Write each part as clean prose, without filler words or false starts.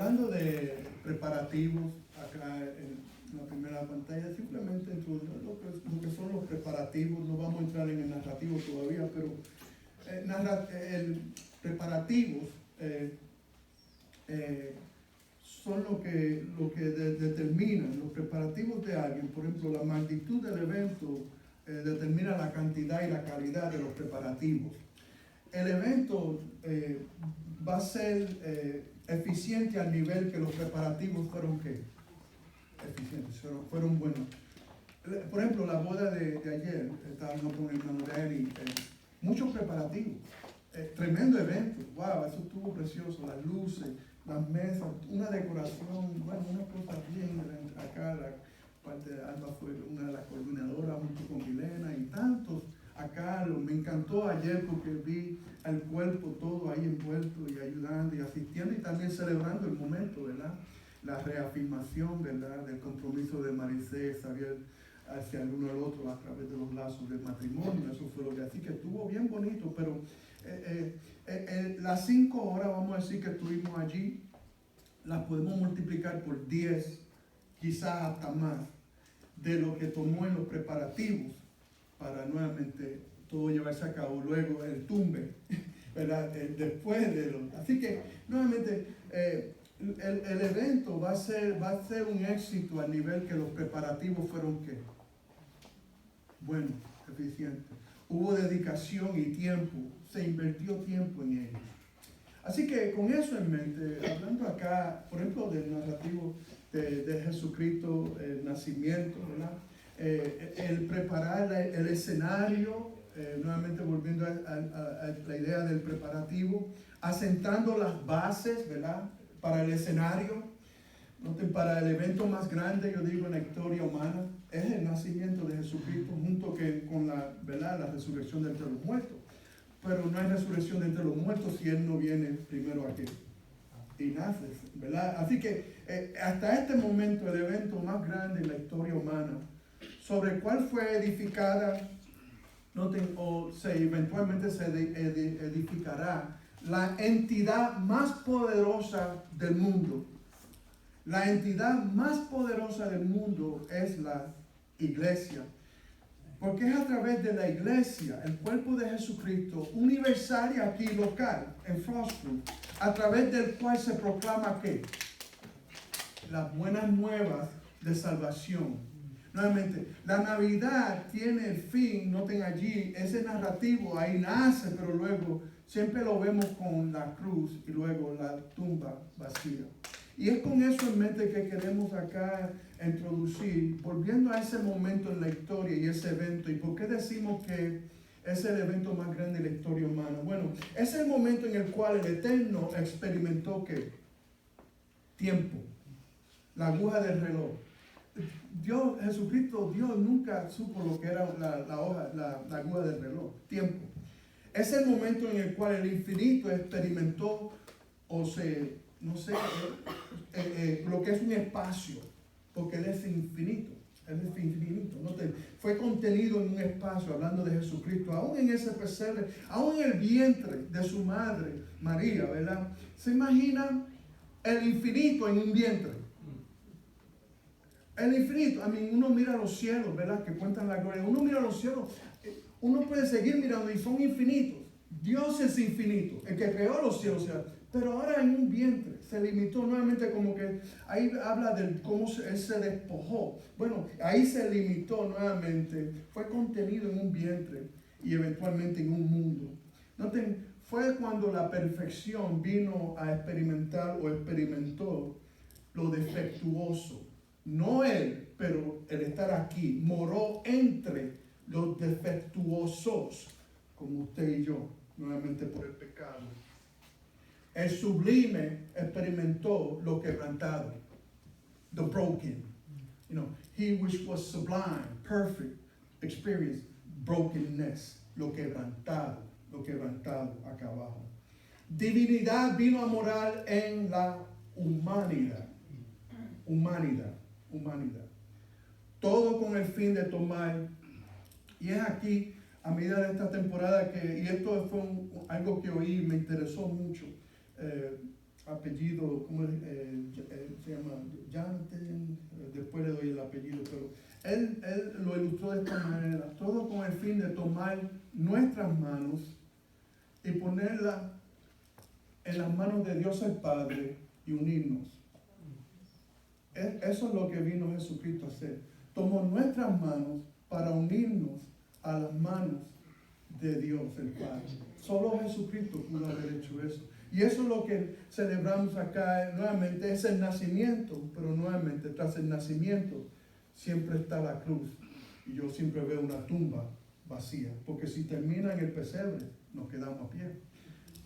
hablando de preparativos, acá en la primera pantalla, simplemente introducir lo que son los preparativos. No vamos a entrar en el narrativo todavía, pero preparativos son lo que determinan los preparativos de alguien. Por ejemplo, la magnitud del evento determina la cantidad y la calidad de los preparativos. El evento va a ser eficiente al nivel que los preparativos fueron eficientes, fueron buenos. Por ejemplo, la boda de ayer, estaba hablando con el hermano de Eri, muchos preparativos, tremendo evento, wow, eso estuvo precioso, las luces, las mesas, una decoración, bueno, una cosa bien acá, la parte de Alba fue una de las coordinadoras junto con Milena y tantos acá. Me encantó ayer porque vi al cuerpo todo ahí envuelto y ayudando y asistiendo y también celebrando el momento, ¿verdad? La reafirmación, ¿verdad? Del compromiso de Maricé, Xavier hacia el uno al otro a través de los lazos del matrimonio. Eso fue lo que, así que estuvo bien bonito, pero las 5 horas, vamos a decir, que estuvimos allí, las podemos multiplicar por 10, quizás hasta más, de lo que tomó en los preparativos para nuevamente todo llevarse a cabo. Luego el ¿verdad? Después de lo... Así que, nuevamente, el evento va a ser un éxito al nivel que los preparativos fueron, ¿qué? Bueno, eficientes. Hubo dedicación y tiempo, se invirtió tiempo en ellos. Así que con eso en mente, hablando acá, por ejemplo, del narrativo de Jesucristo, el nacimiento, ¿verdad? El preparar el escenario, nuevamente volviendo a la idea del preparativo, asentando las bases, ¿verdad? Para el escenario. Noten, para el evento más grande, yo digo, en la historia humana, es el nacimiento de Jesucristo junto con ¿verdad? La resurrección de entre los muertos. Pero no hay resurrección de entre los muertos si Él no viene primero aquí y nace, ¿verdad? Así que hasta este momento, el evento más grande en la historia humana, sobre el cual fue edificada, noten, eventualmente se edificará la entidad más poderosa del mundo. La entidad más poderosa del mundo es la iglesia. Porque es a través de la iglesia, el cuerpo de Jesucristo, universal y aquí local, en Frostproof, a través del cual se proclama ¿qué? Las buenas nuevas de salvación. Nuevamente, la Navidad tiene el fin, noten allí, ese narrativo ahí nace, pero luego siempre lo vemos con la cruz y luego la tumba vacía. Y es con eso en mente que queremos acá introducir, volviendo a ese momento en la historia y ese evento. ¿Y por qué decimos que es el evento más grande de la historia humana? Bueno, es el momento en el cual el Eterno experimentó ¿qué? Tiempo, la aguja del reloj. Jesucristo, Dios nunca supo lo que era la aguja del reloj, tiempo. Es el momento en el cual el infinito experimentó lo que es un espacio, porque Él es infinito. Él es infinito. Fue contenido en un espacio, hablando de Jesucristo, aún en ese pesebre, aún en el vientre de su madre, María, ¿verdad? ¿Se imagina el infinito en un vientre? El infinito, uno mira los cielos, ¿verdad? Que cuentan la gloria. Uno mira los cielos, uno puede seguir mirando y son infinitos. Dios es infinito, el que creó los cielos, pero ahora en un vientre se limitó nuevamente, como que ahí habla de cómo Él se despojó. Bueno, ahí se limitó nuevamente, fue contenido en un vientre y eventualmente en un mundo. Noten, fue cuando la perfección vino a experimentar o experimentó lo defectuoso. No Él, pero el estar aquí, moró entre los defectuosos, como usted y yo, nuevamente por el pecado. El sublime experimentó lo quebrantado, the broken. He which was sublime, perfect, experienced brokenness, lo quebrantado acá abajo. Divinidad vino a morar en la humanidad. Todo con el fin de tomar. Y es aquí, a medida de esta temporada, y esto fue algo que oí, me interesó mucho. apellido, ¿cómo es? Se llama Jonathan, después le doy el apellido, pero él lo ilustró de esta manera, todo con el fin de tomar nuestras manos y ponerlas en las manos de Dios el Padre y unirnos. Eso es lo que vino Jesucristo a hacer. Tomó nuestras manos para unirnos a las manos de Dios el Padre. Solo Jesucristo pudo haber hecho eso. Y eso es lo que celebramos acá nuevamente, es el nacimiento, pero nuevamente tras el nacimiento siempre está la cruz. Y yo siempre veo una tumba vacía, porque si termina en el pesebre, nos quedamos a pie.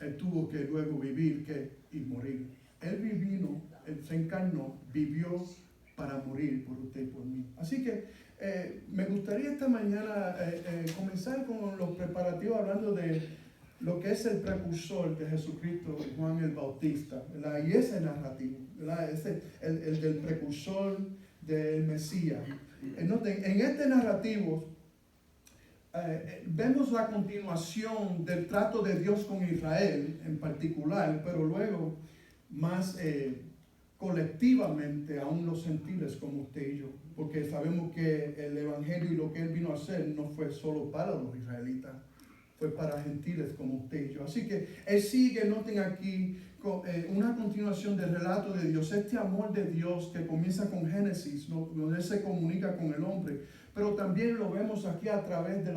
Él tuvo que luego vivir y morir. Él vivino, él se encarnó, vivió para morir por usted y por mí. Así que me gustaría esta mañana comenzar con los preparativos hablando de lo que es el precursor de Jesucristo, Juan el Bautista, ¿verdad? Y ese narrativo, ¿verdad? El del precursor del Mesías. En este narrativo vemos la continuación del trato de Dios con Israel en particular, pero luego más colectivamente aún los gentiles como usted y yo, porque sabemos que el evangelio y lo que él vino a hacer no fue solo para los israelitas, fue para gentiles como usted y yo. Así que él sigue, noten aquí, una continuación del relato de Dios, este amor de Dios que comienza con Génesis, ¿no? Donde él se comunica con el hombre, pero también lo vemos aquí a través de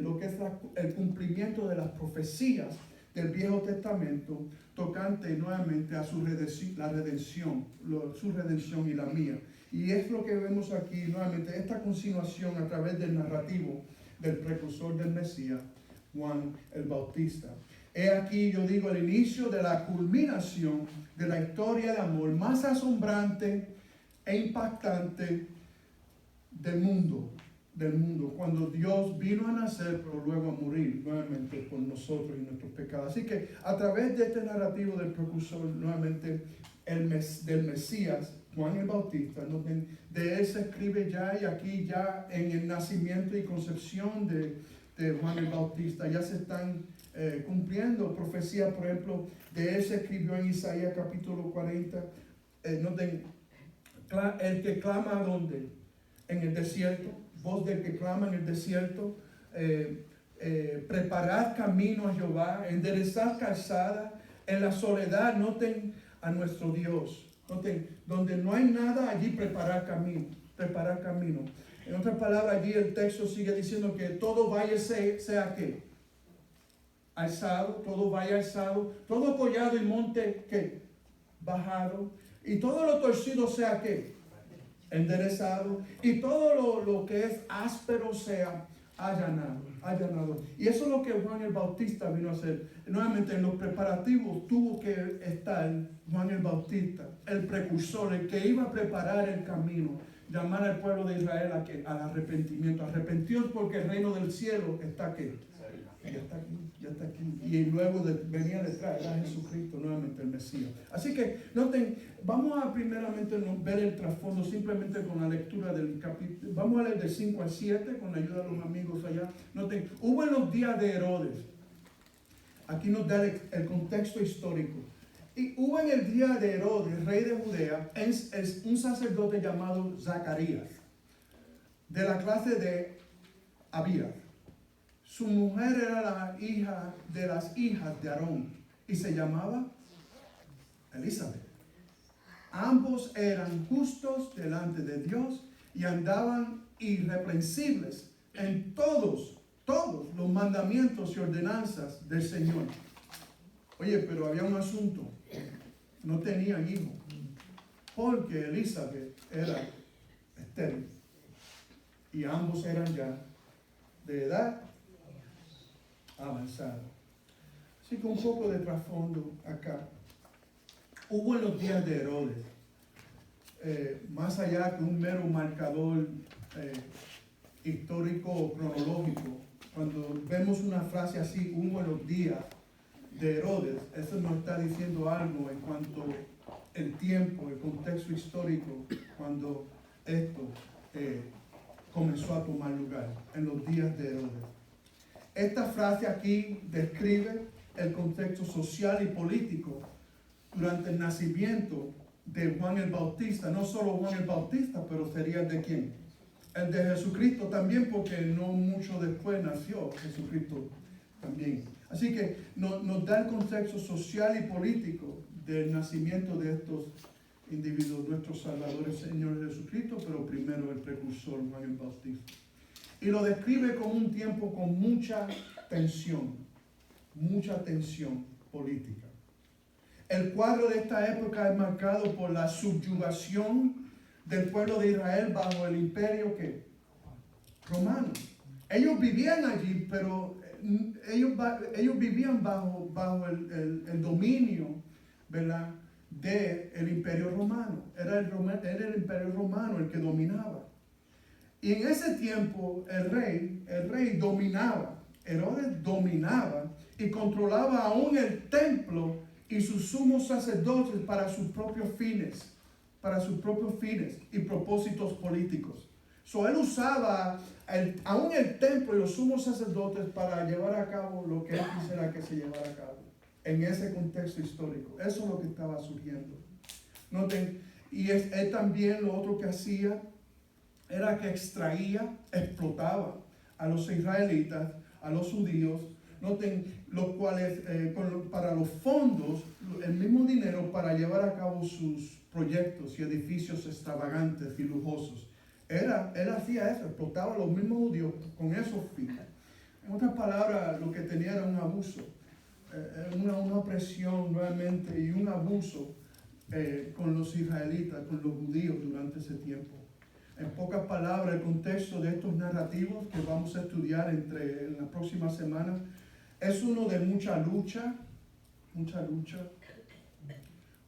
lo que es el cumplimiento de las profecías del Viejo Testamento, tocante nuevamente a su redención y la mía. Y es lo que vemos aquí nuevamente, esta continuación a través del narrativo del precursor del Mesías, Juan el Bautista. He aquí, yo digo, el inicio de la culminación de la historia de amor más asombrante e impactante del mundo, cuando Dios vino a nacer, pero luego a morir nuevamente por nosotros y nuestros pecados. Así que a través de este narrativo del precursor, nuevamente del Mesías, Juan el Bautista, de él se escribe ya, y aquí ya en el nacimiento y concepción de Juan el Bautista ya se están cumpliendo profecías. Por ejemplo, de él se escribió en Isaías capítulo 40, el que clama ¿dónde? En el desierto, voz del que clama en el desierto, preparad camino a Jehová, enderezad calzada, en la soledad noten a nuestro Dios. Noten, donde no hay nada, allí preparar camino. En otras palabras, allí el texto sigue diciendo que todo valle sea ¿qué? Alzado, todo valle alzado, todo collado y monte ¿qué? Bajado, y todo lo torcido sea ¿qué? Enderezado, y todo lo que es áspero sea allanado. Y eso es lo que Juan el Bautista vino a hacer. Nuevamente en los preparativos tuvo que estar Juan el Bautista, el precursor, el que iba a preparar el camino, llamar al pueblo de Israel al arrepentimiento. Arrepentidos porque el reino del cielo está aquí. Ya está aquí. Y luego venía detrás, era Jesucristo nuevamente el Mesías. Así que noten, vamos a primeramente ver el trasfondo simplemente con la lectura del capítulo. Vamos a leer de 5 al 7 con la ayuda de los amigos allá. Noten, hubo en los días de Herodes, aquí nos da el contexto histórico. Y hubo en el día de Herodes, rey de Judea, un sacerdote llamado Zacarías, de la clase de Abías. Su mujer era la hija de las hijas de Aarón y se llamaba Elizabeth. Ambos eran justos delante de Dios y andaban irreprensibles en todos los mandamientos y ordenanzas del Señor. Oye, pero había un asunto. No tenían hijos porque Elizabeth era estéril y ambos eran ya de edad avanzada. Así que un poco de trasfondo acá. Hubo en los días de Herodes, más allá que un mero marcador histórico o cronológico, cuando vemos una frase así, hubo en los días de Herodes, eso nos está diciendo algo en cuanto el tiempo, el contexto histórico, cuando esto comenzó a tomar lugar, en los días de Herodes. Esta frase aquí describe el contexto social y político durante el nacimiento de Juan el Bautista. No solo Juan el Bautista, pero sería el de quién? El de Jesucristo también, porque no mucho después nació Jesucristo también. Así que nos da el contexto social y político del nacimiento de estos individuos, nuestros salvadores, Señor Jesucristo, pero primero el precursor Juan el Bautista. Y lo describe como un tiempo con mucha tensión política. El cuadro de esta época es marcado por la subyugación del pueblo de Israel bajo el imperio romano. Ellos vivían allí, pero ellos vivían bajo el dominio, ¿verdad?, del imperio romano. Era el imperio romano el que dominaba. Y en ese tiempo el rey dominaba. Herodes dominaba y controlaba aún el templo y sus sumos sacerdotes para sus propios fines y propósitos políticos. Él usaba aún el templo y los sumos sacerdotes para llevar a cabo lo que él quisiera que se llevara a cabo en ese contexto histórico. Eso es lo que estaba surgiendo. Noten, y él también lo otro que hacía era que explotaba a los israelitas, a los judíos, noten, los cuales para los fondos, el mismo dinero para llevar a cabo sus proyectos y edificios extravagantes y lujosos. Él hacía eso, explotaba a los mismos judíos con esos fines. En otras palabras, lo que tenía era un abuso, una opresión nuevamente y un abuso con los israelitas, con los judíos durante ese tiempo. En pocas palabras, el contexto de estos narrativos que vamos a estudiar en las próximas semanas es uno de mucha lucha,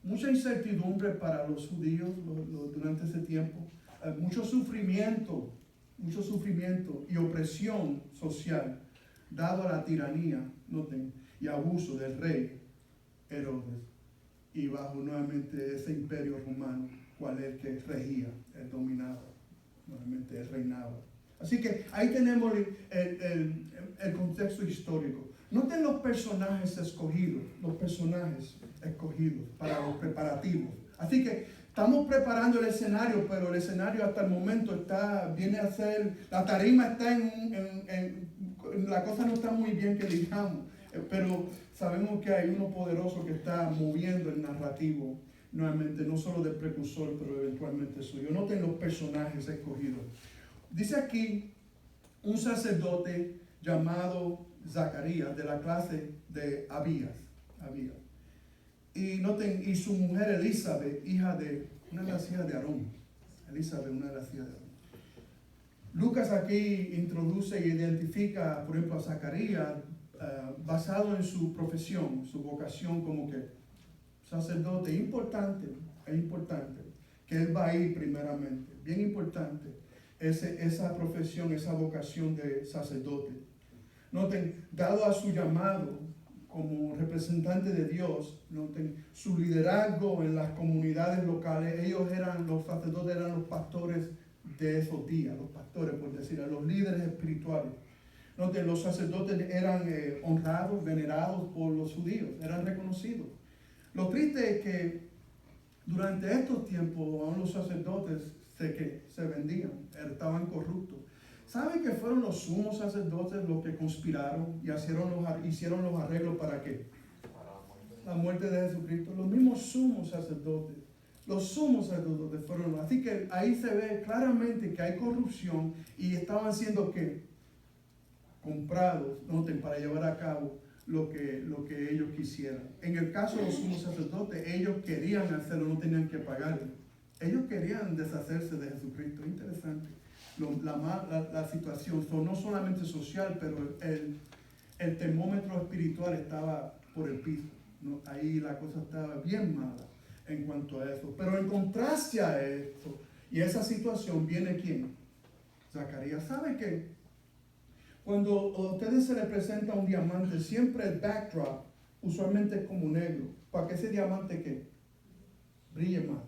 mucha incertidumbre para los judíos durante ese tiempo, mucho sufrimiento y opresión social dado a la tiranía, noten, y abuso del rey Herodes y bajo nuevamente ese imperio romano, cual es el que regía, el dominaba, nuevamente él reinaba. Así que ahí tenemos el contexto histórico. Noten los personajes escogidos para los preparativos. Así que estamos preparando el escenario, pero el escenario hasta el momento viene a ser, la tarima está la cosa no está muy bien que digamos, pero sabemos que hay uno poderoso que está moviendo el narrativo, nuevamente, no solo del precursor, pero eventualmente suyo. Noten los personajes escogidos. Dice aquí un sacerdote llamado Zacarías, de la clase de Abías. Y noten, y su mujer Elizabeth, una de las hijas de Aarón. Una de las hijas de Aarón. Lucas aquí introduce e identifica, por ejemplo, a Zacarías basado en su profesión, su vocación como que sacerdote. Es importante que él va a ir primeramente. Bien importante esa profesión, esa vocación de sacerdote. Noten, dado a su llamado como representante de Dios, noten su liderazgo en las comunidades locales. Los sacerdotes eran los pastores de esos días, los pastores, por decir, los líderes espirituales. Noten, los sacerdotes eran honrados, venerados por los judíos, eran reconocidos. Lo triste es que durante estos tiempos aún los sacerdotes se vendían, estaban corruptos. ¿Saben que fueron los sumos sacerdotes los que conspiraron y hicieron los arreglos para qué? La muerte de Jesucristo. Los mismos sumos sacerdotes. Los sumos sacerdotes fueron los. Así que ahí se ve claramente que hay corrupción y estaban siendo ¿qué? Comprados, noten, para llevar a cabo lo que ellos quisieran. En el caso de los sumos sacerdotes, ellos querían hacerlo, no tenían que pagarle. Ellos querían deshacerse de Jesucristo. Interesante. La situación, no solamente social, pero el termómetro espiritual estaba por el piso, ¿no? Ahí la cosa estaba bien mala en cuanto a eso. Pero en contraste a esto y esa situación viene ¿quién? Zacarías. ¿Sabe qué? Cuando a ustedes se les presenta un diamante, siempre el backdrop usualmente es como negro, para que ese diamante ¿qué? Brille más.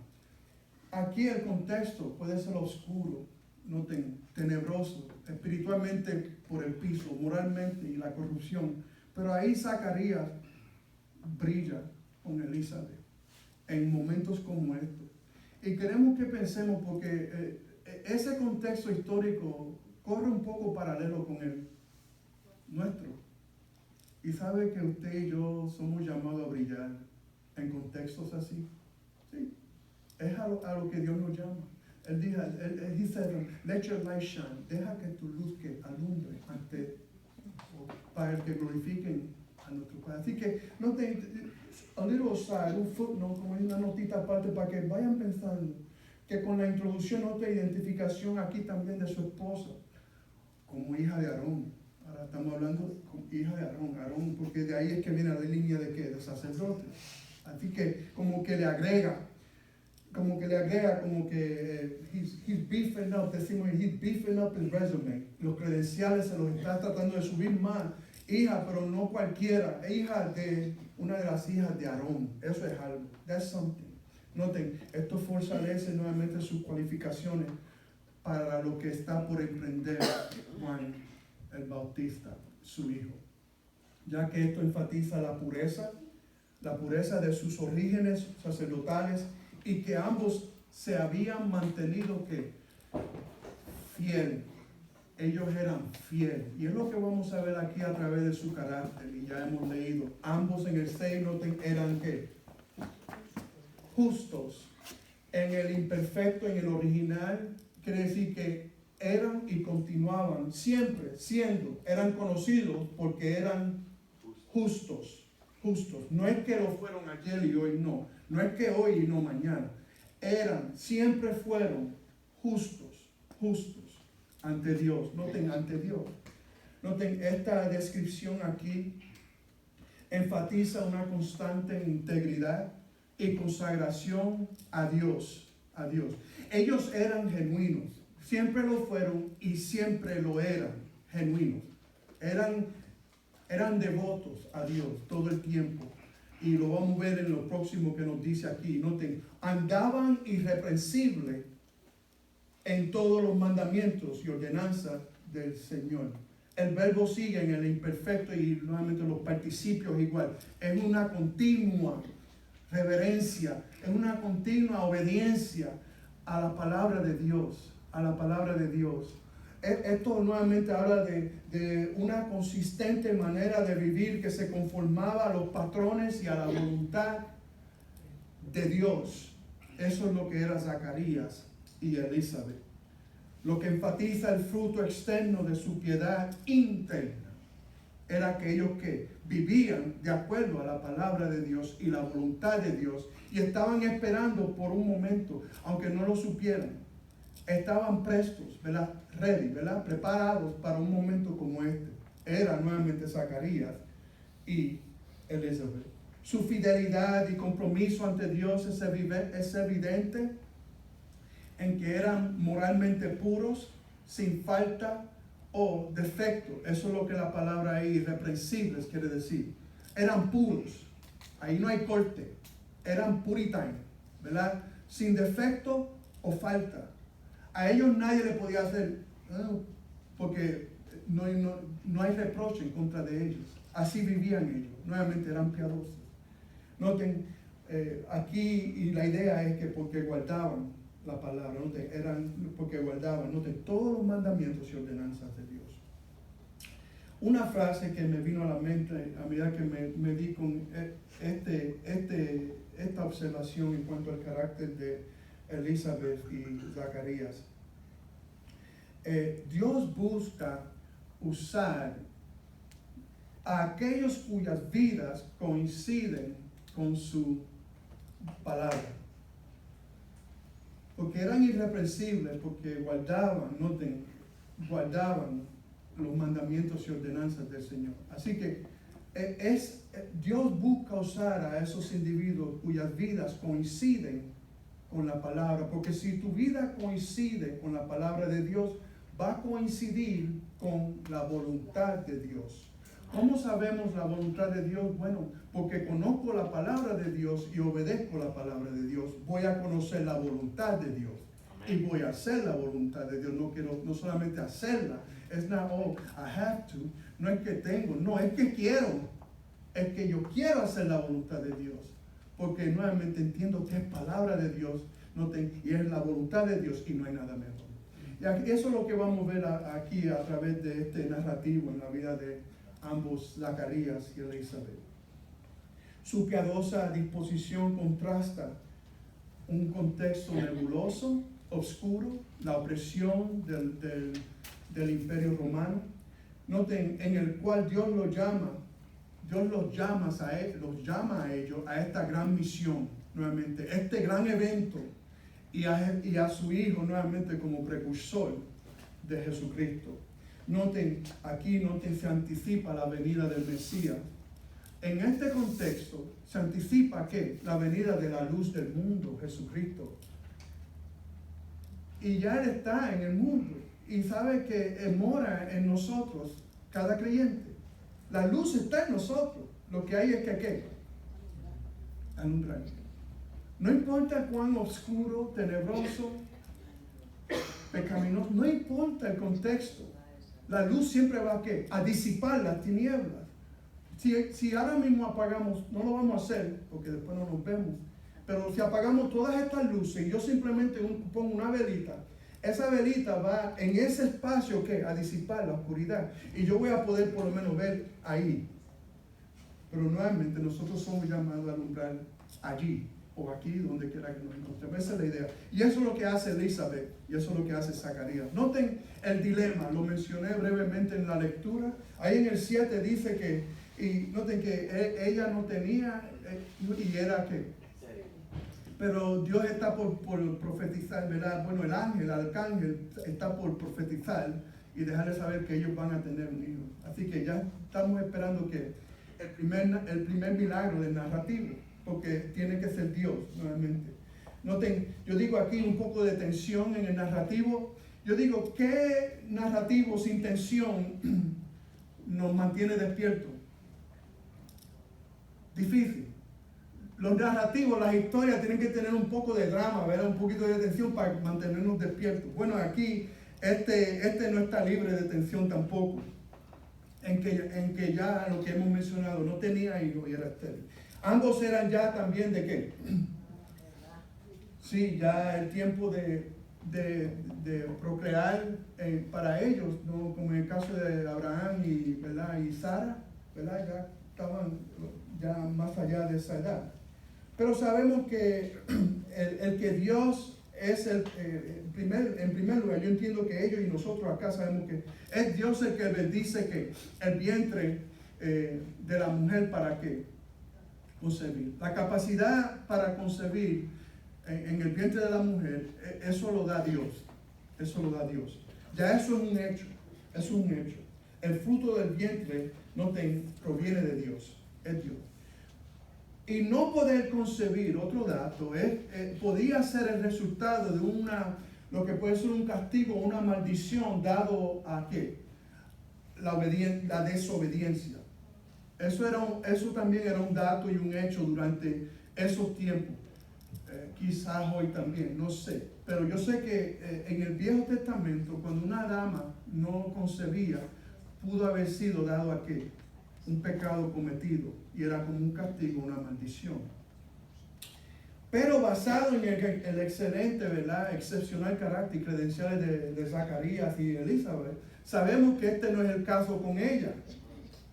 Aquí el contexto puede ser oscuro, noten, tenebroso, espiritualmente por el piso, moralmente y la corrupción. Pero ahí Zacarías brilla con Elizabeth. en momentos como estos. Y queremos que pensemos, porque ese contexto histórico corre un poco paralelo con el nuestro. Y sabe que usted y yo somos llamados a brillar en contextos así. Sí, es a lo que Dios nos llama. Él dijo, he said, let your light shine. Deja que tu luz que alumbre para que glorifiquen a nuestro Padre. Así que no te, a little aside, un footnote, como una notita aparte para que vayan pensando que con la introducción, otra identificación aquí también de su esposa como hija de Aarón. Ahora estamos hablando como hija de Aarón, porque de ahí es que viene la línea de ¿qué? De sacerdote. Así que como que le agrega, como que he's beefing up, decimos, he's beefing up his resume. Los credenciales se los está tratando de subir más. Hija, pero no cualquiera, hija de una de las hijas de Aarón. Eso es algo. That's something. Noten, esto fortalece nuevamente sus cualificaciones para lo que está por emprender Juan el Bautista, su hijo. Ya que esto enfatiza la pureza de sus orígenes sacerdotales y que ambos se habían mantenido ¿qué? Fiel. Ellos eran fieles. Y es lo que vamos a ver aquí a través de su carácter. Y ya hemos leído. Ambos en el 6 noten, eran ¿qué? Justos. En el imperfecto, en el original, quiere decir que eran y continuaban siempre siendo, eran conocidos porque eran justos. No es que lo fueron ayer y hoy no. No es que hoy y no mañana. Siempre fueron justos ante Dios. Noten, ante Dios. Noten, esta descripción aquí enfatiza una constante integridad y consagración a Dios. Ellos eran genuinos. Siempre lo fueron y siempre lo eran genuinos. Eran devotos a Dios todo el tiempo. Y lo vamos a ver en lo próximo que nos dice aquí. Noten, andaban irreprensibles en todos los mandamientos y ordenanzas del Señor. El verbo sigue en el imperfecto y nuevamente los participios igual. Es una continua reverencia, es una continua obediencia a la palabra de Dios. Esto nuevamente habla de una consistente manera de vivir que se conformaba a los patrones y a la voluntad de Dios. Eso es lo que era Zacarías y Elizabeth. Lo que enfatiza el fruto externo de su piedad interna era aquellos que vivían de acuerdo a la palabra de Dios y la voluntad de Dios y estaban esperando por un momento, aunque no lo supieran. Estaban prestos, ¿verdad? Ready, ¿verdad? Preparados para un momento como este. Era nuevamente Zacarías y Elizabeth. Su fidelidad y compromiso ante Dios es evidente en que eran moralmente puros, sin falta o defecto. Eso es lo que la palabra ahí, irreprensibles, quiere decir. Eran puros. Ahí no hay corte. Eran puritan, ¿verdad? Sin defecto o falta. A ellos nadie le podía hacer, porque no hay reproche en contra de ellos. Así vivían ellos. Nuevamente eran piadosos. Noten, aquí y la idea es que porque guardaban la palabra, porque guardaban todos los mandamientos y ordenanzas de Dios. Una frase que me vino a la mente a medida que me di con esta observación en cuanto al carácter de Elizabeth y Zacarías. Dios busca usar a aquellos cuyas vidas coinciden con su palabra. Porque eran irreprensibles, porque guardaban los mandamientos y ordenanzas del Señor. Así que Dios busca usar a esos individuos cuyas vidas coinciden con la palabra, porque si tu vida coincide con la palabra de Dios, va a coincidir con la voluntad de Dios. ¿Cómo sabemos la voluntad de Dios? Bueno, porque conozco la palabra de Dios y obedezco la palabra de Dios. Voy a conocer la voluntad de Dios. Amén. Y voy a hacer la voluntad de Dios. No solamente hacerla. Es not, I have to. No es que tengo, no, es que quiero. Es que yo quiero hacer la voluntad de Dios. porque nuevamente entiendo que es palabra de Dios, y es la voluntad de Dios y no hay nada mejor. Y eso es lo que vamos a ver aquí a través de este narrativo en la vida de ambos, Zacarías y Elizabeth. Su piadosa disposición contrasta un contexto nebuloso, oscuro, la opresión del imperio romano. Noten, en el cual Dios los llama a ellos a esta gran misión, nuevamente, este gran evento, y a su Hijo nuevamente como precursor de Jesucristo. Noten, se anticipa la venida del Mesías. En este contexto, se anticipa que la venida de la luz del mundo, Jesucristo. Y ya Él está en el mundo y sabe que mora en nosotros, cada creyente. La luz está en nosotros. Lo que hay es que ¿qué? Alumbrar. No importa cuán oscuro, tenebroso, pecaminoso, no importa el contexto. La luz siempre va ¿qué? A disipar las tinieblas. Si ahora mismo apagamos, no lo vamos a hacer porque después no nos vemos, pero si apagamos todas estas luces y yo simplemente pongo una velita, esa velita va en ese espacio ¿qué? A disipar la oscuridad y yo voy a poder por lo menos ver ahí. Pero nuevamente nosotros somos llamados a alumbrar allí o aquí, donde quiera que nos encontremos. Esa es la idea. Y eso es lo que hace Elizabeth y eso es lo que hace Zacarías. Noten el dilema, lo mencioné brevemente en la lectura. Ahí en el 7 dice que, y noten que ella no tenía, y era que, pero Dios está por profetizar, ¿verdad? Bueno, el arcángel está por profetizar y dejarles saber que ellos van a tener un hijo. Así que ya estamos esperando que el primer milagro del narrativo, porque tiene que ser Dios nuevamente. Noten, yo digo aquí un poco de tensión en el narrativo. Yo digo, ¿qué narrativo sin tensión nos mantiene despiertos? Difícil. Los narrativos, las historias tienen que tener un poco de drama, ¿verdad? Un poquito de tensión para mantenernos despiertos. Bueno, aquí este no está libre de tensión tampoco. En que ya lo que hemos mencionado, no tenía hijos y era estéril. Ambos eran ya también ¿de qué? Sí, ya el tiempo de procrear para ellos, ¿no? Como en el caso de Abraham y Sara, ¿verdad? Ya estaban ya más allá de esa edad. Pero sabemos que el que Dios es en primer lugar, yo entiendo que ellos y nosotros acá sabemos que es Dios el que bendice que el vientre de la mujer para que concebir. La capacidad para concebir en el vientre de la mujer, eso lo da Dios. Eso lo da Dios. Ya eso es un hecho. Es un hecho. El fruto del vientre proviene de Dios. Es Dios. Y no poder concebir, otro dato, podía ser el resultado de lo que puede ser un castigo, una maldición dado a ¿qué? La desobediencia. Eso también era un dato y un hecho durante esos tiempos. Quizás hoy también, no sé. Pero yo sé que en el Viejo Testamento, cuando una dama no concebía, pudo haber sido dado a ¿qué? Un pecado cometido, y era como un castigo, una maldición. Pero basado en el excelente, ¿verdad? Excepcional carácter y credenciales de Zacarías y Elizabeth, sabemos que este no es el caso con ella,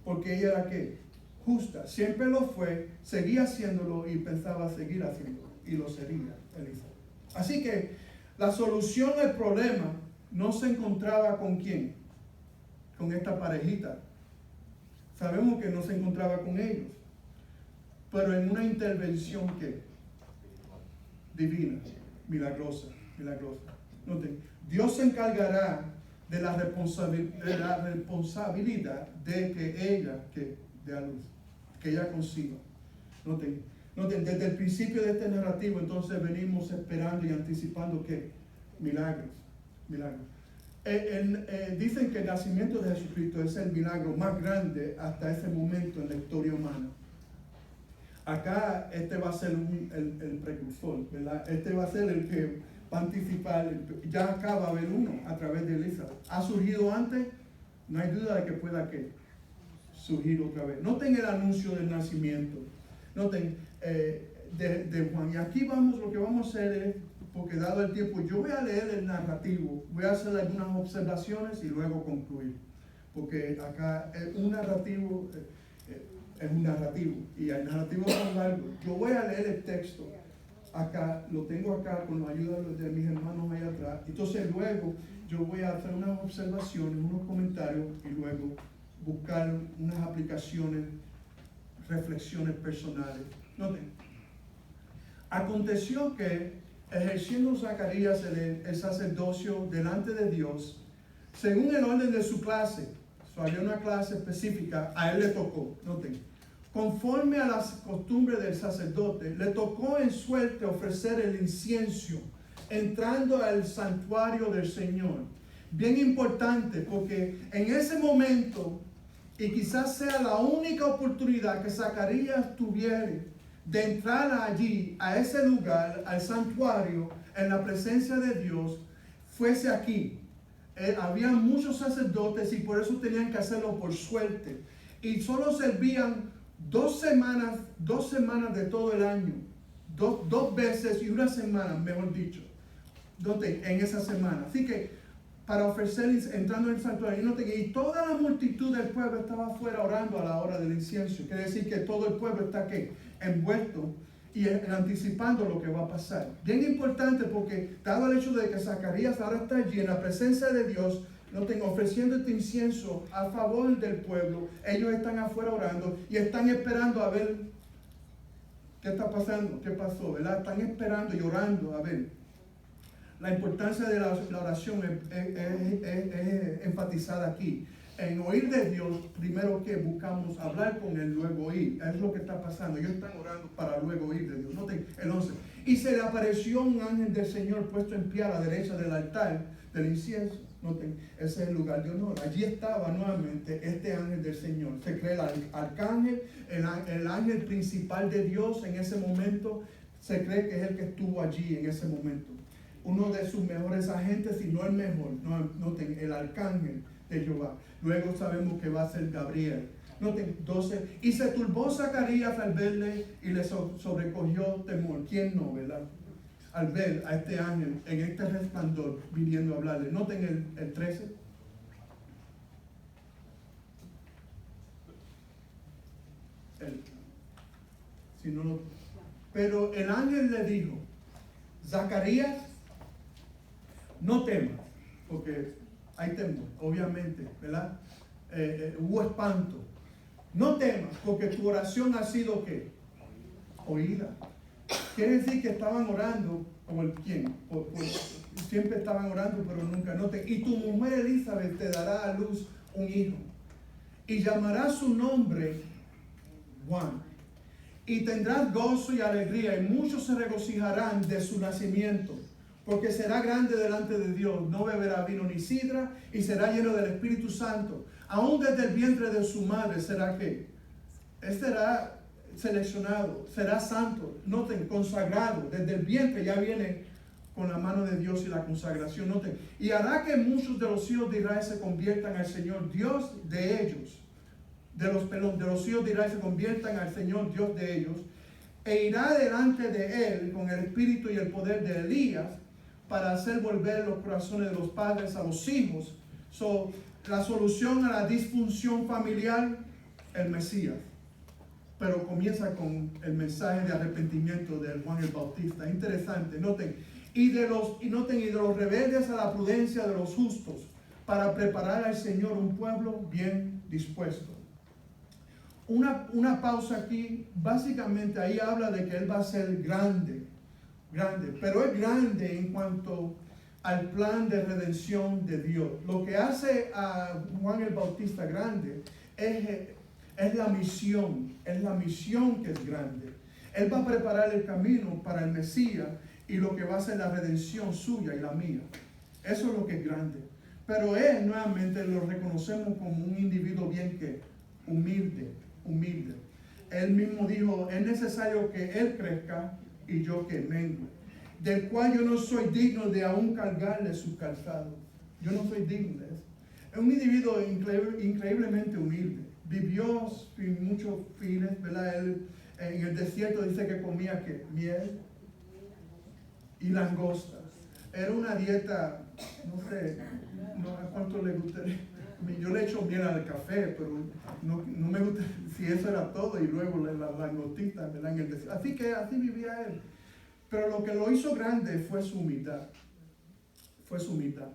porque ella era ¿qué? Justa, siempre lo fue, seguía haciéndolo y pensaba seguir haciéndolo, y lo sería Elizabeth. Así que la solución al problema no se encontraba con ¿quién? Con esta parejita. Sabemos que no se encontraba con ellos, pero en una intervención que divina, milagrosa. Noten, Dios se encargará de la responsabilidad de que ella dé a luz, que ella conciba. Noten, desde el principio de este narrativo, entonces venimos esperando y anticipando que milagros. Dicen que el nacimiento de Jesucristo es el milagro más grande hasta ese momento en la historia humana. Acá va a ser el precursor, ¿verdad? Va a ser el que va a anticipar. Ya acá va a haber uno a través de Elizabeth. ¿Ha surgido antes? No hay duda de que pueda surgir otra vez. Noten el anuncio del nacimiento. Noten, de Juan. Y aquí lo que vamos a hacer es, porque dado el tiempo, yo voy a leer el narrativo, voy a hacer algunas observaciones y luego concluir. Porque acá un narrativo es un narrativo y el narrativo es más largo. Yo voy a leer el texto. Acá, lo tengo acá con la ayuda de mis hermanos ahí atrás. Entonces luego yo voy a hacer unas observaciones, unos comentarios y luego buscar unas aplicaciones, reflexiones personales. Noten, aconteció que ejerciendo Zacarías el sacerdocio delante de Dios, según el orden de su clase, había una clase específica, a él le tocó, noten, conforme a las costumbres del sacerdote, le tocó en suerte ofrecer el incienso, entrando al santuario del Señor. Bien importante, porque en ese momento, y quizás sea la única oportunidad que Zacarías tuviera de entrar allí, a ese lugar, al santuario, en la presencia de Dios, fuese aquí. Había muchos sacerdotes y por eso tenían que hacerlo por suerte. Y solo servían 2 semanas de todo el año. Dos veces y una semana, mejor dicho, en esa semana. Así que para ofrecer, entrando en el santuario, y toda la multitud del pueblo estaba afuera orando a la hora del incienso. Quiere decir que todo el pueblo está aquí, envuelto y anticipando lo que va a pasar. Bien importante porque dado el hecho de que Zacarías ahora está allí en la presencia de Dios, ofreciendo este incienso a favor del pueblo, ellos están afuera orando y están esperando a ver qué está pasando, qué pasó, ¿verdad? Están esperando y orando a ver. La importancia de la oración es enfatizada aquí. En oír de Dios, primero que buscamos hablar con Él, luego oír. Es lo que está pasando. Ellos están orando para luego oír de Dios. Noten el 11. Y se le apareció un ángel del Señor puesto en pie a la derecha del altar del incienso. Noten, ese es el lugar de honor. Allí estaba nuevamente este ángel del Señor. Se cree el arcángel, el ángel principal de Dios en ese momento. Se cree que es el que estuvo allí en ese momento. Uno de sus mejores agentes, si no el mejor, noten, el arcángel de Jehová. Luego sabemos que va a ser Gabriel. Noten, 12. Y se turbó Zacarías al verle y le sobrecogió temor. ¿Quién no, verdad? Al ver a este ángel en este resplandor viniendo a hablarle. Noten el 13. Pero el ángel le dijo, Zacarías, no temas, porque hay temor, obviamente, ¿verdad? Hubo espanto. No temas, porque tu oración ha sido, ¿qué? Oída. Quiere decir que estaban orando, ¿por quién? Siempre estaban orando, pero nunca. Y tu mujer Elizabeth te dará a luz un hijo, y llamará su nombre Juan. Y tendrás gozo y alegría, y muchos se regocijarán de su nacimiento. Porque será grande delante de Dios, no beberá vino ni sidra, y será lleno del Espíritu Santo. Aún desde el vientre de su madre será que él será seleccionado, será santo, noten, consagrado. Desde el vientre ya viene con la mano de Dios y la consagración, noten. Y hará que muchos de los hijos de Israel se conviertan al Señor, Dios de ellos. De los hijos de Israel se conviertan al Señor, Dios de ellos. E irá delante de él con el espíritu y el poder de Elías, para hacer volver los corazones de los padres a los hijos. La solución a la disfunción familiar, el Mesías. Pero comienza con el mensaje de arrepentimiento de Juan el Bautista. Interesante, noten. Y de los rebeldes a la prudencia de los justos, para preparar al Señor un pueblo bien dispuesto. Una pausa aquí. Básicamente ahí habla de que Él va a ser grande, pero es grande en cuanto al plan de redención de Dios. Lo que hace a Juan el Bautista grande es la misión que es grande. Él va a preparar el camino para el Mesías y lo que va a ser la redención suya y la mía. Eso es lo que es grande. Pero Él nuevamente lo reconocemos como un individuo bien que humilde. Él mismo dijo, es necesario que Él crezca y yo que mengue, del cual yo no soy digno de aún cargarle sus calzados. Yo no soy digno de eso. Es un individuo increíblemente humilde. Vivió sin muchos fines, ¿verdad? En el desierto dice que comía ¿qué? Miel y langosta. Era una dieta, no sé, no a cuánto le gusta. Yo le echo miel al café, pero no me gusta si eso era todo y luego la langostita, ¿verdad? En el desierto. Así que así vivía él. Pero lo que lo hizo grande fue su humildad. Fue su humildad.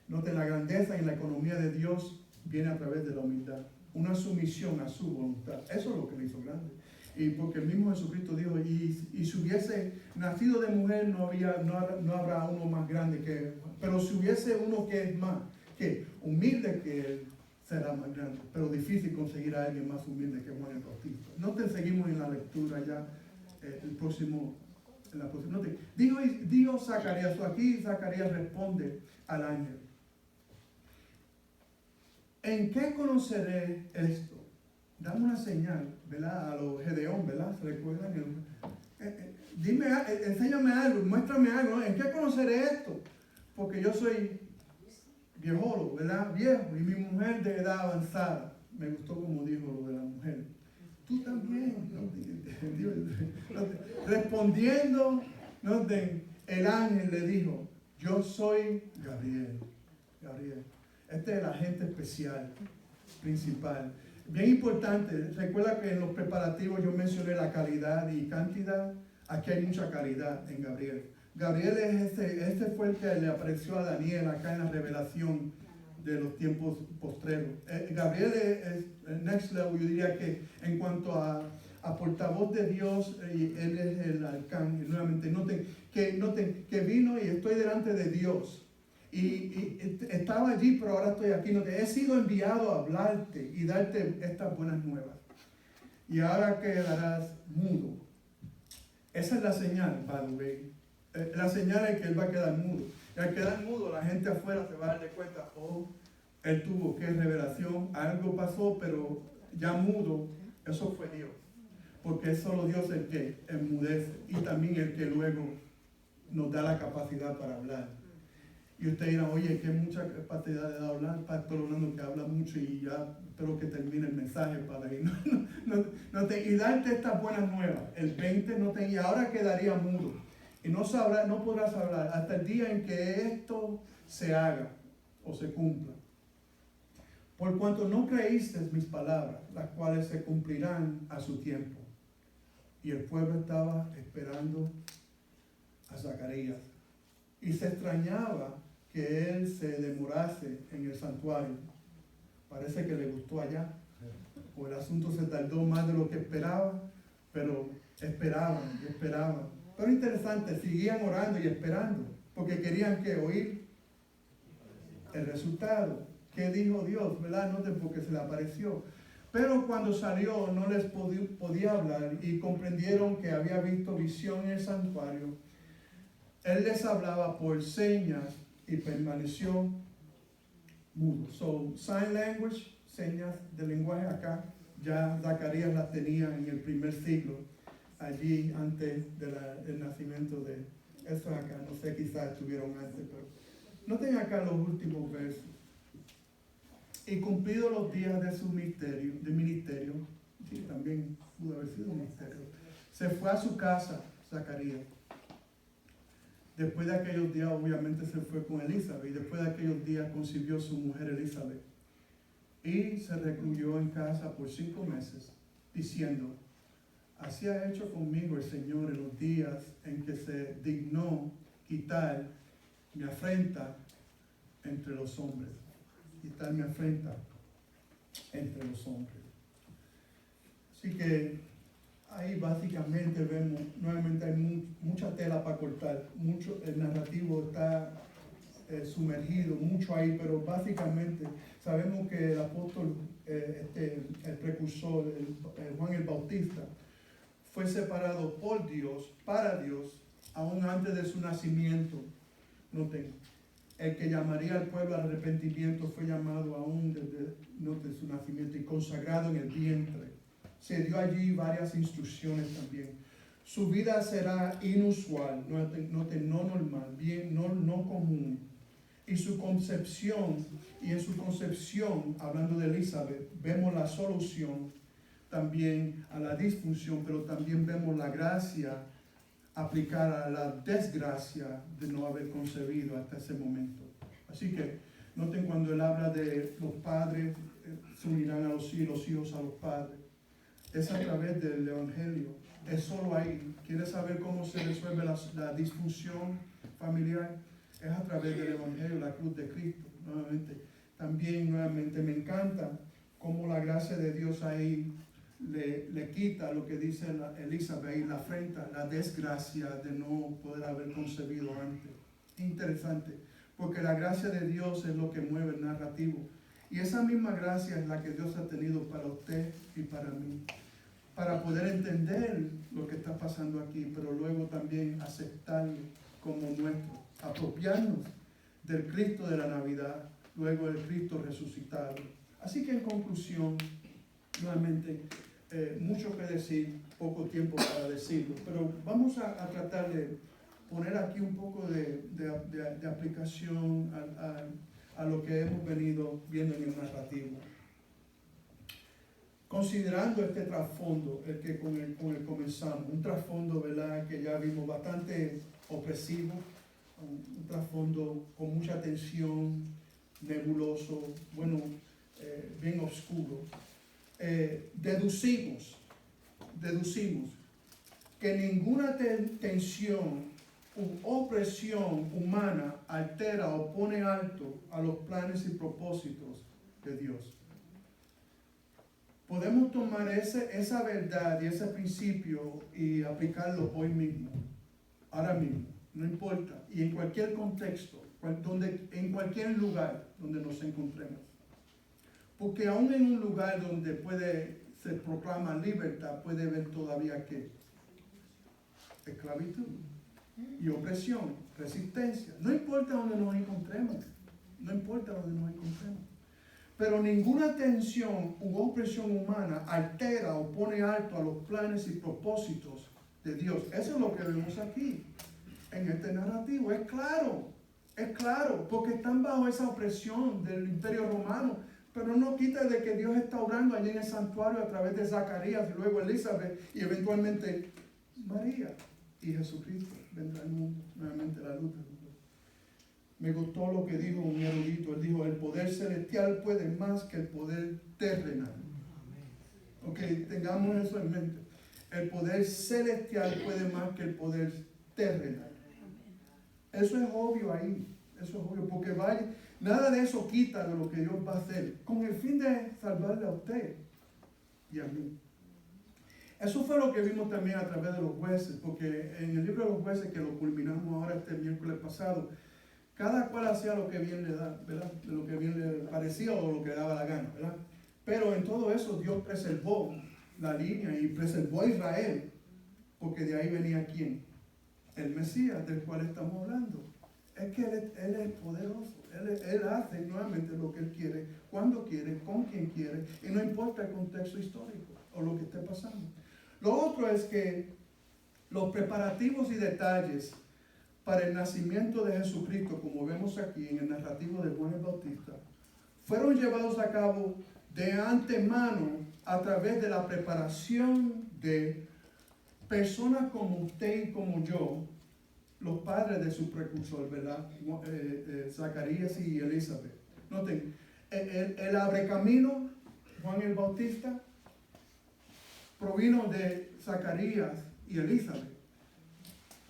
Noten, la grandeza y la economía de Dios viene a través de la humildad. Una sumisión a su voluntad. Eso es lo que le hizo grande. Y porque el mismo Jesucristo dijo, y si hubiese nacido de mujer, no habrá uno más grande que él. Pero si hubiese uno que es más, que humilde que él, será más grande. Pero difícil conseguir a alguien más humilde que Juan el Bautista. No te seguimos en la lectura ya, en la próxima. Dijo Zacarías, aquí Zacarías responde al ángel. ¿En qué conoceré esto? Dame una señal, ¿verdad? A los Gedeón, ¿verdad? ¿Se recuerdan? Dime, enséñame algo, muéstrame algo, ¿no? ¿En qué conoceré esto? Porque yo soy viejolo, ¿verdad? Viejo, y mi mujer de edad avanzada. Me gustó como dijo lo de la mujer. Tú también, ¿no? Respondiendo, ¿no? El ángel le dijo, yo soy Gabriel. Gabriel. Este es el agente especial, principal. Bien importante, recuerda que en los preparativos yo mencioné la calidad y cantidad. Aquí hay mucha calidad en Gabriel. Gabriel es este fue el que le apareció a Daniel acá en la revelación de los tiempos postreros. Gabriel es el next level, yo diría que en cuanto a portavoz de Dios, él es el arcángel. Nuevamente, noten que vino y estoy delante de Dios. Y estaba allí, pero ahora estoy aquí. He sido enviado a hablarte y darte estas buenas nuevas. Y ahora quedarás mudo. Esa es la señal, by the way. La señal es que él va a quedar mudo. Y al quedar mudo, la gente afuera se va a dar de cuenta, oh, él tuvo que revelación, algo pasó, pero ya mudo, eso fue Dios. Porque es solo Dios el que enmudece y también el que luego nos da la capacidad para hablar. Y usted dirá, oye, que mucha capacidad de hablar, Pastor Orlando que habla mucho y ya espero que termine el mensaje para ir. Y darte estas buenas nuevas. El 20 y ahora quedaría mudo. Y no podrás hablar hasta el día en que esto se haga o se cumpla. Por cuanto no creíste mis palabras, las cuales se cumplirán a su tiempo. Y el pueblo estaba esperando a Zacarías. Y se extrañaba que él se demorase en el santuario. Parece que le gustó allá. O el asunto se tardó más de lo que esperaba, pero esperaban y esperaban. Pero interesante, seguían orando y esperando, porque querían que oír el resultado. ¿Qué dijo Dios? ¿Verdad? No porque se le apareció. Pero cuando salió no les podía hablar y comprendieron que había visto visión en el santuario. Él les hablaba por señas y permaneció mudo. So, sign language, señas de lenguaje acá, ya Zacarías las tenía en el primer siglo, allí antes del nacimiento de eso acá. No sé, quizás estuvieron antes, pero noten acá los últimos versos. Y cumplidos los días de su ministerio, sí, también pudo haber sido un ministerio, se fue a su casa, Zacarías. Después de aquellos días, obviamente, se fue con Elizabeth. Y después de aquellos días concibió su mujer Elizabeth. Y se recluyó en casa por 5 meses, diciendo, así ha hecho conmigo el Señor en los días en que se dignó quitar mi afrenta entre los hombres. Quitar mi afrenta entre los hombres. Así que ahí básicamente vemos, nuevamente hay mucha tela para cortar, el narrativo está sumergido, mucho ahí, pero básicamente sabemos que el apóstol, el precursor, Juan el Bautista, fue separado por Dios, para Dios, aún antes de su nacimiento. Noten, el que llamaría al pueblo al arrepentimiento fue llamado aún desde su nacimiento y consagrado en el vientre. Se dio allí varias instrucciones también. Su vida será inusual, noten, no normal, bien, no común. Y en su concepción, hablando de Elizabeth, vemos la solución también a la disfunción, pero también vemos la gracia aplicada a la desgracia de no haber concebido hasta ese momento. Así que noten cuando él habla de los padres se unirán a los hijos a los padres. Es a través del Evangelio. Es solo ahí. ¿Quieres saber cómo se resuelve la disfunción familiar? Es a través del Evangelio, la cruz de Cristo. Nuevamente me encanta cómo la gracia de Dios ahí le quita lo que dice Elizabeth y la afrenta, la desgracia de no poder haber concebido antes. Interesante, porque la gracia de Dios es lo que mueve el narrativo. Y esa misma gracia es la que Dios ha tenido para usted y para mí, para poder entender lo que está pasando aquí, pero luego también aceptarlo como nuestro, apropiarnos del Cristo de la Navidad, luego el Cristo resucitado. Así que en conclusión, nuevamente, mucho que decir, poco tiempo para decirlo, pero vamos a tratar de poner aquí un poco de aplicación a lo que hemos venido viendo en el narrativo. Considerando este trasfondo, el que con el comenzamos, un trasfondo, ¿verdad?, que ya vimos bastante opresivo, un trasfondo con mucha tensión, nebuloso, bueno, bien oscuro. Deducimos que ninguna tensión u opresión humana altera o pone alto a los planes y propósitos de Dios. Podemos tomar esa verdad y ese principio y aplicarlo hoy mismo, ahora mismo, no importa, y en cualquier contexto, en cualquier lugar donde nos encontremos. Porque aún en un lugar donde se proclama libertad, puede haber todavía ¿qué? Esclavitud y opresión, resistencia. No importa donde nos encontremos, Pero ninguna tensión u opresión humana altera o pone alto a los planes y propósitos de Dios. Eso es lo que vemos aquí, en este narrativo. Es claro, porque están bajo esa opresión del Imperio Romano. Pero no quita de que Dios está obrando allí en el santuario a través de Zacarías, y luego Elizabeth, y eventualmente María. Y Jesucristo vendrá al mundo, nuevamente la luz del mundo. Me gustó lo que dijo un erudito. Él dijo, el poder celestial puede más que el poder terrenal. Ok, tengamos eso en mente. El poder celestial puede más que el poder terrenal. Eso es obvio ahí. Porque nada de eso quita de lo que Dios va a hacer, con el fin de salvarle a usted y a mí. Eso fue lo que vimos también a través de los jueces, porque en el libro de los jueces, que lo culminamos ahora este miércoles pasado, cada cual hacía lo que bien le da, ¿verdad? Lo que bien le parecía o lo que le daba la gana, ¿verdad? Pero en todo eso Dios preservó la línea y preservó a Israel, porque de ahí venía ¿quién? El Mesías del cual estamos hablando. Es que Él es poderoso. Él hace nuevamente lo que Él quiere, cuando quiere, con quien quiere, y no importa el contexto histórico o lo que esté pasando. Lo otro es que los preparativos y detalles para el nacimiento de Jesucristo, como vemos aquí en el narrativo de Juan el Bautista, fueron llevados a cabo de antemano a través de la preparación de personas como usted y como yo, los padres de su precursor, ¿verdad? Zacarías y Elizabeth. Noten, el abrecamino, Juan el Bautista, provino de Zacarías y Elizabeth.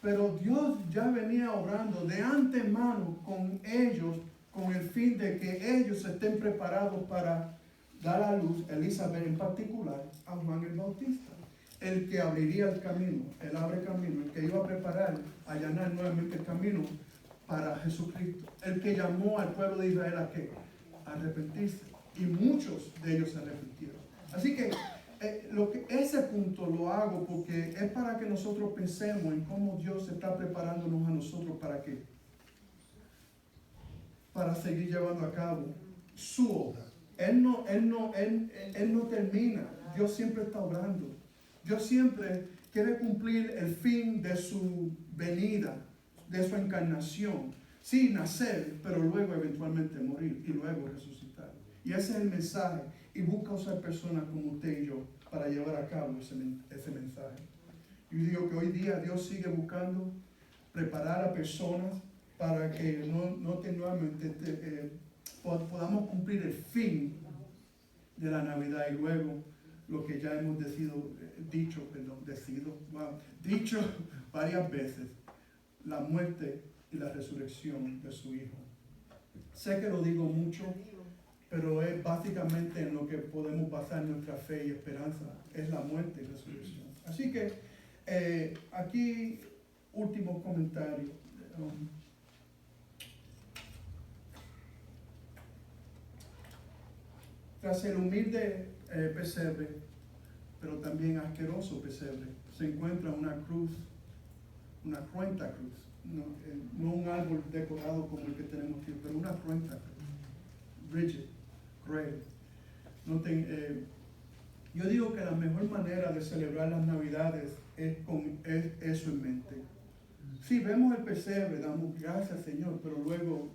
Pero Dios ya venía obrando de antemano con ellos, con el fin de que ellos estén preparados para dar a luz, Elizabeth en particular, a Juan el Bautista. El que abriría el camino, el abre camino, el que iba a preparar, allanar nuevamente el camino para Jesucristo. El que llamó al pueblo de Israel a ¿qué? A arrepentirse. Y muchos de ellos se arrepintieron. Así que ese punto lo hago porque es para que nosotros pensemos en cómo Dios está preparándonos a nosotros para qué. Para seguir llevando a cabo su obra. Él no termina. Dios siempre está obrando. Dios siempre quiere cumplir el fin de su venida, de su encarnación. Sí, nacer, pero luego eventualmente morir y luego resucitar. Y ese es el mensaje. Y busca usar personas como usted y yo para llevar a cabo ese mensaje. Yo digo que hoy día Dios sigue buscando preparar a personas para que nuevamente podamos cumplir el fin de la Navidad y luego lo que ya hemos dicho varias veces, la muerte y la resurrección de su Hijo. Sé que lo digo mucho, pero es básicamente en lo que podemos basar nuestra fe y esperanza, es la muerte y resurrección. Así que aquí, último comentario. Tras el humilde pesebre, pero también asqueroso pesebre, se encuentra una cruz, una cruenta cruz, no un árbol decorado como el que tenemos aquí, pero una cruenta cruz, rigid, cruel. Yo digo que la mejor manera de celebrar las Navidades es con eso en mente. Si vemos el pesebre, damos gracias, Señor, pero luego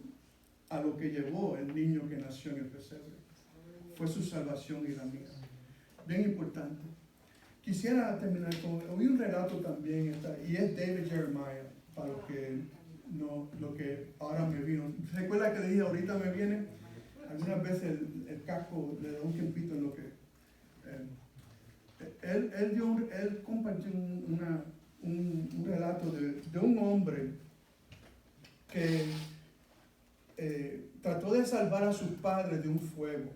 a lo que llevó el niño que nació en el pesebre. Fue su salvación y la mía. Bien importante. Quisiera terminar oí un relato también, y es David Jeremiah, para lo que ahora me vino. ¿Recuerda que dije ahorita me viene? Algunas veces el casco le da un tiempito en lo que... Él compartió un relato de un hombre que trató de salvar a sus padres de un fuego.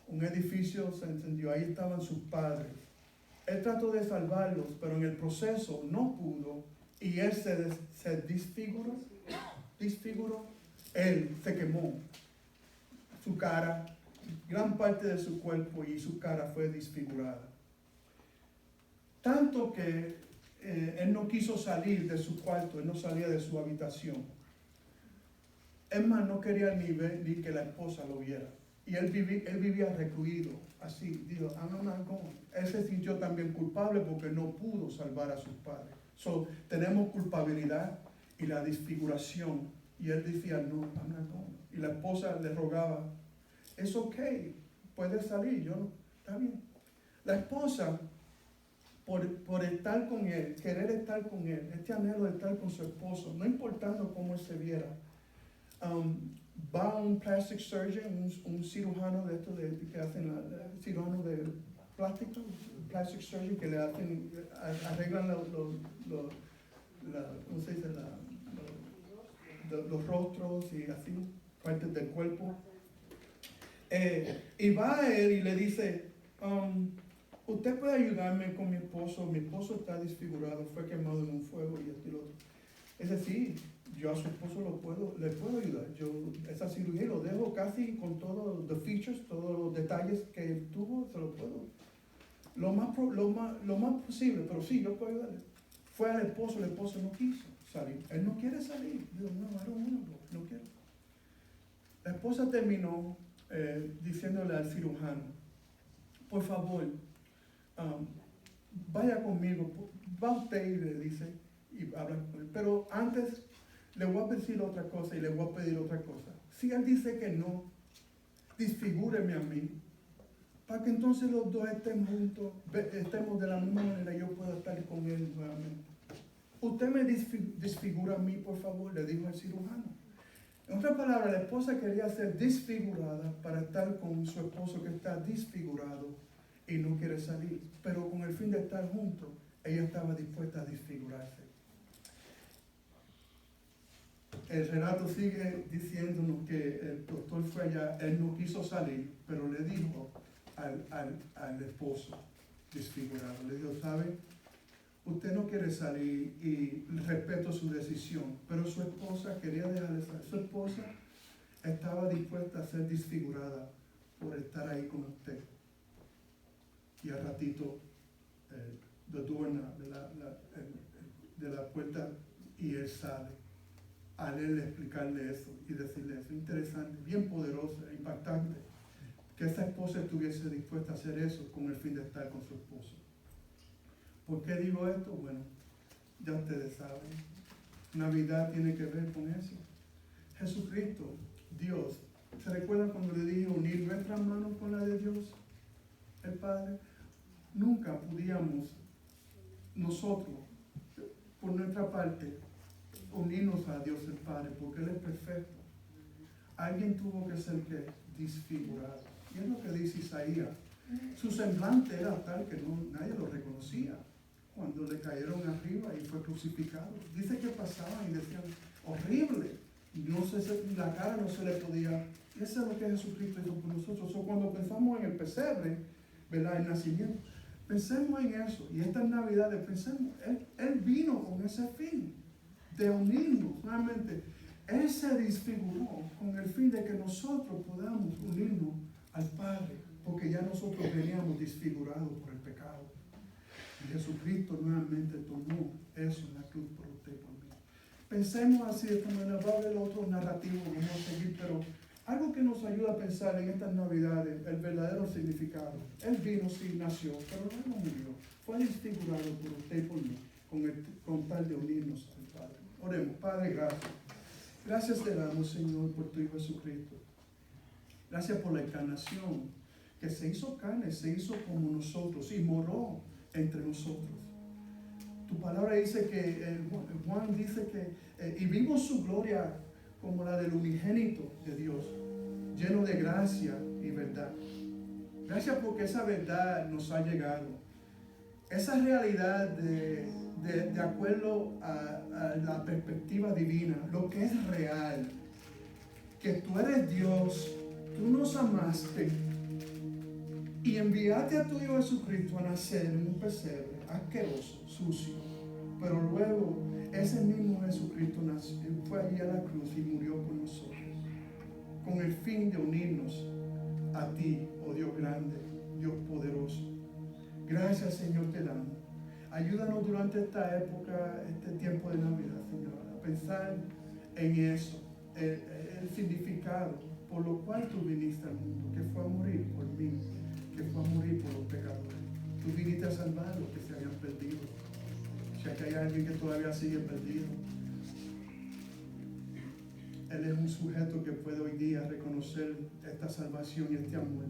Un edificio se encendió, ahí estaban sus padres. Él trató de salvarlos, pero en el proceso no pudo y él se desfiguró. Él se quemó. Su cara, gran parte de su cuerpo y su cara fue desfigurada. Tanto que él no quiso salir de su cuarto, él no salía de su habitación. Es más, no quería ni que la esposa lo viera. Y él vivía recluido, así, dijo, I'm not going. Él se sintió también culpable porque no pudo salvar a sus padres. Tenemos culpabilidad y la desfiguración. Y él decía, no, I'm not going. Y la esposa le rogaba, es ok, puedes salir, está bien. La esposa, por estar con él, querer estar con él, este anhelo de estar con su esposo, no importando cómo él se viera, va a un plastic surgeon, un cirujano de estos que hacen cirujano de plástico, plastic surgeon, que le hacen, arreglan ¿cómo se dice? Los rostros y así, partes del cuerpo. Y va a él y le dice, usted puede ayudarme con mi esposo está desfigurado, fue quemado en un fuego y esto y lo otro. Es decir, yo a su esposo le puedo ayudar. Esa cirugía lo dejo casi con todos los features, todos los detalles que él tuvo, se lo puedo. Lo más posible, pero sí, yo puedo ayudarle. Fue al esposo, el esposo no quiso salir. Él no quiere salir. Digo, no quiero. La esposa terminó diciéndole al cirujano, por favor, vaya conmigo, va usted y le dice, y habla con él. Pero antes le voy a decir otra cosa y le voy a pedir otra cosa. Si él dice que no, desfigúreme a mí, para que entonces los dos estén juntos, estemos de la misma manera, yo pueda estar con él nuevamente. Usted me desfigura a mí, por favor, le dijo el cirujano. En otras palabras, la esposa quería ser desfigurada para estar con su esposo que está desfigurado y no quiere salir. Pero con el fin de estar juntos, ella estaba dispuesta a desfigurarse. El relato sigue diciéndonos que el doctor fue allá, él no quiso salir, pero le dijo al esposo desfigurado, le dijo, ¿sabe? Usted no quiere salir y respeto su decisión, pero su esposa quería dejarle salir. Su esposa estaba dispuesta a ser desfigurada por estar ahí con usted. Y al ratito, the doorknob de la puerta y él sale. Al él explicarle eso y decirle eso. Interesante, bien poderoso, impactante. Que esa esposa estuviese dispuesta a hacer eso con el fin de estar con su esposo. ¿Por qué digo esto? Bueno, ya ustedes saben. Navidad tiene que ver con eso. Jesucristo, Dios. ¿Se recuerdan cuando le dije unir nuestras manos con la de Dios, el Padre? nunca podíamos nosotros, por nuestra parte, unirnos a Dios el Padre, porque Él es perfecto. Alguien tuvo que ser que disfigurado. Y es lo que dice Isaías. Su semblante era tal que nadie lo reconocía cuando le cayeron arriba y fue crucificado. Dice que pasaban y decían, horrible. No la cara no se le podía. Y eso es lo que Jesucristo hizo por nosotros. Cuando pensamos en el pesebre, ¿verdad? El nacimiento, pensemos en eso. Y estas navidades, pensemos, Él vino con ese fin de unirnos nuevamente. Él se desfiguró con el fin de que nosotros podamos unirnos al Padre, porque ya nosotros veníamos desfigurados por el pecado. Y Jesucristo nuevamente tomó eso en la cruz por usted y por mí. Pensemos así de esta manera. Va a haber otros narrativos que vamos a seguir, pero algo que nos ayuda a pensar en estas navidades, el verdadero significado. Él vino, sí, nació, pero no murió. Fue desfigurado por usted y por mí, con tal de unirnos al Padre. Oremos. Padre, gracias. Gracias te damos, Señor, por tu Hijo Jesucristo. Gracias por la encarnación, que se hizo carne, se hizo como nosotros y moró entre nosotros. Tu palabra dice que, Juan dice que, y vimos su gloria como la del unigénito de Dios, lleno de gracia y verdad. Gracias porque esa verdad nos ha llegado. Esa realidad de acuerdo a la perspectiva divina, lo que es real, que tú eres Dios, tú nos amaste y enviaste a tu Hijo Jesucristo a nacer en un pesebre asqueroso, sucio, pero luego ese mismo Jesucristo fue allí a la cruz y murió por nosotros, con el fin de unirnos a ti, oh Dios grande, Dios poderoso. Gracias, Señor, te damos. Ayúdanos durante esta época, este tiempo de Navidad, Señor, a pensar en eso, el significado por lo cual tú viniste al mundo, que fue a morir por mí, que fue a morir por los pecadores. Tú viniste a salvar a los que se habían perdido. Si aquí hay alguien que todavía sigue perdido, Él es un sujeto que puede hoy día reconocer esta salvación y este amor,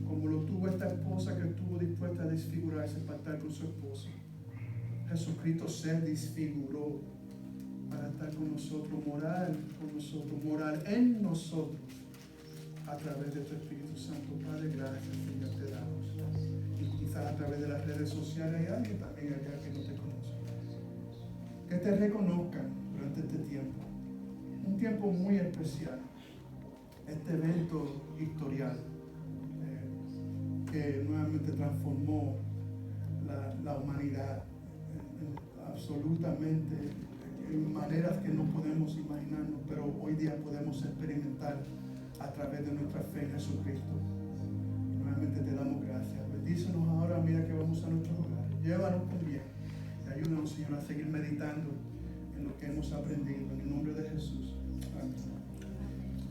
como lo tuvo esta esposa que estuvo dispuesta a desfigurarse para estar con su esposo. Jesucristo se desfiguró para estar con nosotros, morar con nosotros, morar en nosotros a través de tu Espíritu Santo. Padre, gracias, Señor, te damos. Y quizás a través de las redes sociales hay alguien también allá que no te conoce. Que te reconozcan durante este tiempo. Un tiempo muy especial. Este evento historial que nuevamente transformó la humanidad absolutamente en maneras que no podemos imaginarnos, pero hoy día podemos experimentar a través de nuestra fe en Jesucristo. Nuevamente te damos gracias. Bendícenos ahora, mira que vamos a nuestros hogares. Llévanos con bien y ayúdanos, Señor, a seguir meditando en lo que hemos aprendido. En el nombre de Jesús. Amén.